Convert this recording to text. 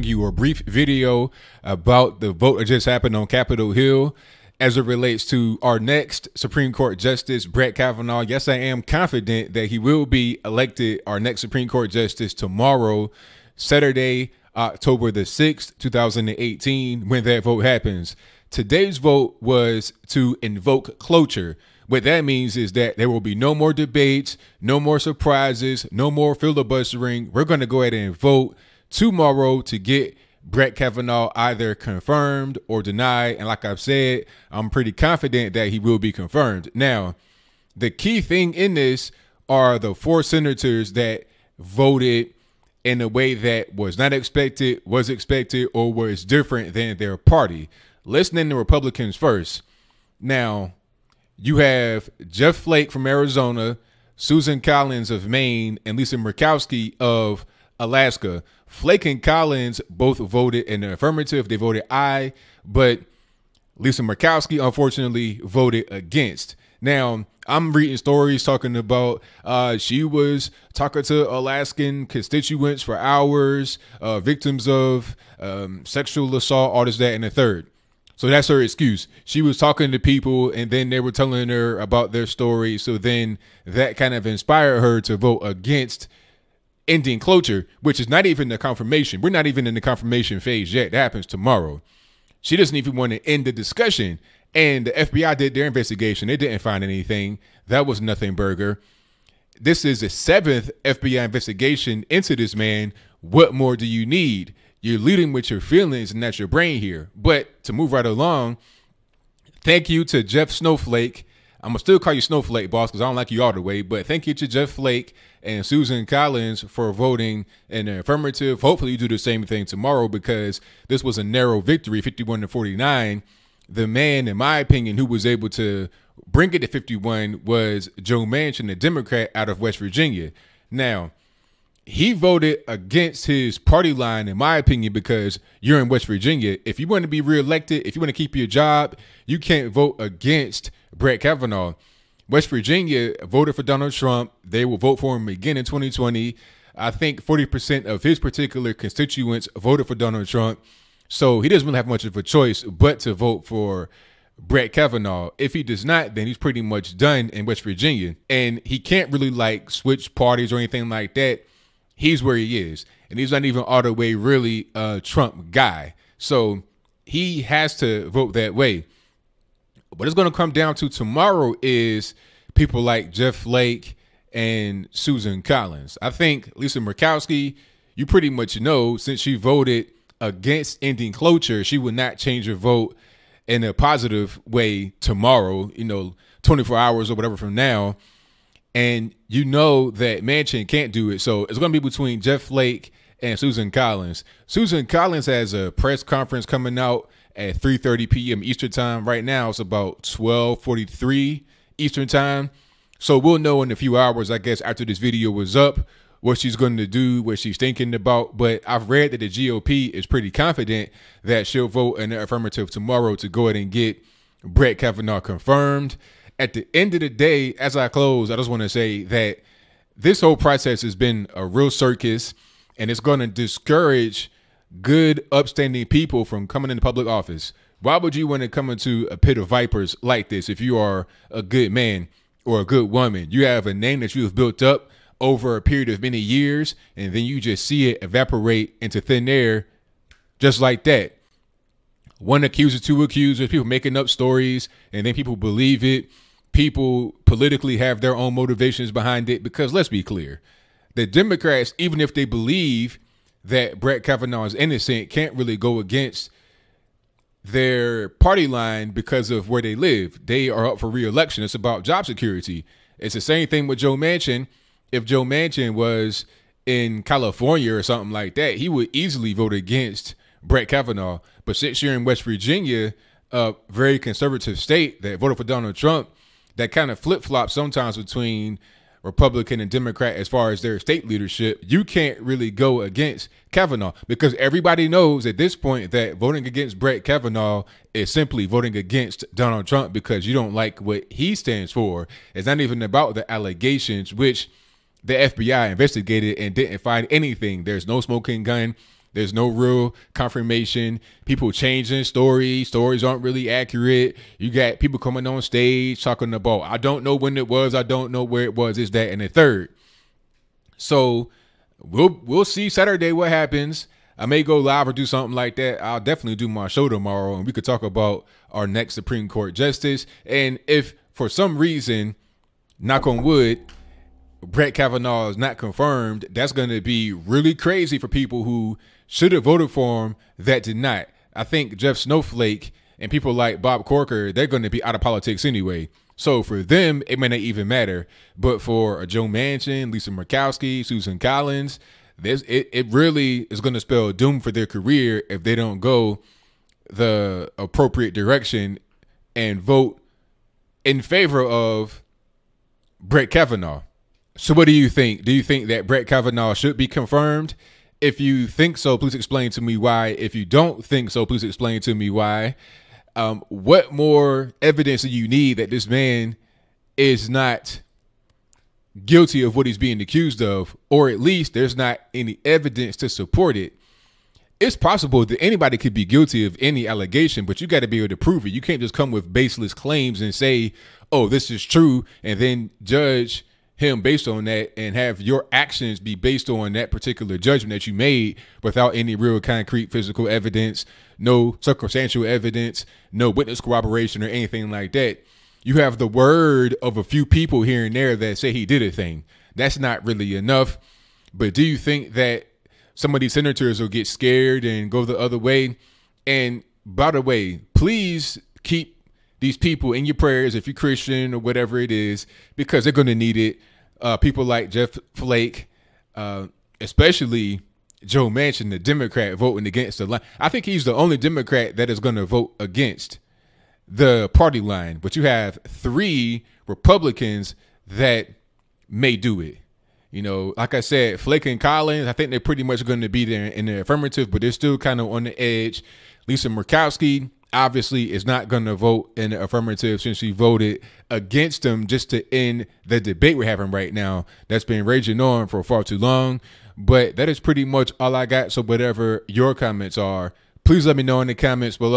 You a brief video about the vote that just happened on Capitol Hill as it relates to our next Supreme Court Justice, Brett Kavanaugh. Yes, I am confident that he will be elected our next Supreme Court Justice tomorrow, Saturday, October the 6th, 2018, when that vote happens. Today's vote was to invoke cloture. What that means is that there will be no more debates, no more surprises, no more filibustering. We're going to go ahead and vote tomorrow to get Brett Kavanaugh either confirmed or denied. And like I've said, I'm pretty confident that he will be confirmed. Now, the key thing in this are the 4 senators that voted in a way that was not expected, was expected, or was different than their party. Listening to Republicans first. Now, you have Jeff Flake from Arizona, Susan Collins of Maine, and Lisa Murkowski of Alaska. Flake and Collins both voted in the affirmative. They voted aye, but Lisa Murkowski, unfortunately, voted against. Now, I'm reading stories talking about she was talking to Alaskan constituents for hours, victims of sexual assault, all this, that, and the third. So that's her excuse. She was talking to people and then they were telling her about their story. So then that kind of inspired her to vote against ending cloture, which is not even the confirmation. We're not even in the confirmation phase yet. That happens tomorrow. She doesn't even want to end the discussion. And the FBI did their investigation. They didn't find anything. That was nothing burger. This is the 7th FBI investigation into this man. What more do you need? You're leading with your feelings and that's your brain here. But to move right along, thank you to Jeff Snowflake. I'm going to still call you Snowflake, boss, because I don't like you all the way. But thank you to Jeff Flake and Susan Collins for voting in the affirmative. Hopefully you do the same thing tomorrow because this was a narrow victory, 51-49. The man, in my opinion, who was able to bring it to 51 was Joe Manchin, the Democrat out of West Virginia. Now, he voted against his party line, in my opinion, because you're in West Virginia. If you want to be reelected, if you want to keep your job, you can't vote against Brett Kavanaugh. West Virginia voted for Donald Trump. They will vote for him again in 2020. I think 40% of his particular constituents voted for Donald Trump. So he doesn't really have much of a choice but to vote for Brett Kavanaugh. If he does not, then he's pretty much done in West Virginia. And he can't really switch parties or anything like that. He's where he is. And he's not even all the way really a Trump guy. So he has to vote that way. What it's going to come down to tomorrow is people like Jeff Flake and Susan Collins. I think Lisa Murkowski, you pretty much know, since she voted against ending cloture, she would not change her vote in a positive way tomorrow, 24 hours or whatever from now. And you know that Manchin can't do it. So it's going to be between Jeff Flake and Susan Collins. Susan Collins has a press conference coming out at 3:30 p.m. Eastern time. Right now, it's about 12:43 Eastern time. So we'll know in a few hours, I guess, after this video was up, what she's going to do, what she's thinking about. But I've read that the GOP is pretty confident that she'll vote in the affirmative tomorrow to go ahead and get Brett Kavanaugh confirmed. At the end of the day, as I close, I just want to say that this whole process has been a real circus, and it's going to discourage good, upstanding people from coming into public office. Why would you want to come into a pit of vipers like this if you are a good man or a good woman? You have a name that you have built up over a period of many years, and then you just see it evaporate into thin air just like that. One accuser, 2 accusers, people making up stories, and then people believe it. People politically have their own motivations behind it because let's be clear, the Democrats, even if they believe that Brett Kavanaugh is innocent, can't really go against their party line because of where they live. They are up for re-election. It's about job security. It's the same thing with Joe Manchin. If Joe Manchin was in California or something like that, he would easily vote against Brett Kavanaugh. But since you're in West Virginia, a very conservative state that voted for Donald Trump, that kind of flip-flop sometimes between Republican and Democrat as far as their state leadership, you can't really go against Kavanaugh because everybody knows at this point that voting against Brett Kavanaugh is simply voting against Donald Trump because you don't like what he stands for. It's not even about the allegations, which the FBI investigated and didn't find anything. There's no smoking gun. There's no real confirmation. People changing stories. Stories aren't really accurate. You got people coming on stage talking about, I don't know when it was. I don't know where it was. Is that and the third. So we'll see Saturday what happens. I may go live or do something like that. I'll definitely do my show tomorrow, and we could talk about our next Supreme Court justice. And if for some reason, knock on wood, Brett Kavanaugh is not confirmed, that's going to be really crazy for people who should have voted for him that did not. I think Jeff Snowflake and people like Bob Corker, they're going to be out of politics anyway. So for them, it may not even matter. But for Joe Manchin, Lisa Murkowski, Susan Collins, it really is going to spell doom for their career if they don't go the appropriate direction and vote in favor of Brett Kavanaugh. So what do you think? Do you think that Brett Kavanaugh should be confirmed? If you think so, please explain to me why. If you don't think so, please explain to me why. What more evidence do you need that this man is not guilty of what he's being accused of, or at least there's not any evidence to support it? It's possible that anybody could be guilty of any allegation, but you got to be able to prove it. You can't just come with baseless claims and say, oh, this is true, and then judge him based on that and have your actions be based on that particular judgment that you made without any real concrete physical evidence, no circumstantial evidence, no witness corroboration or anything like that. You have the word of a few people here and there that say he did a thing. That's not really enough. But do you think that some of these senators will get scared and go the other way? And by the way, please keep these people in your prayers if you're Christian or whatever it is, because they're going to need it. People like Jeff Flake, especially Joe Manchin, the Democrat, voting against the line. I think he's the only Democrat that is going to vote against the party line, but you have 3 Republicans that may do it. You know, like I said, Flake and Collins, I think they're pretty much going to be there in the affirmative, but they're still kind of on the edge. Lisa Murkowski obviously is not going to vote in the affirmative since she voted against them just to end the debate we're having right now that's been raging on for far too long. But that is pretty much all I got. So whatever your comments are, please let me know in the comments below.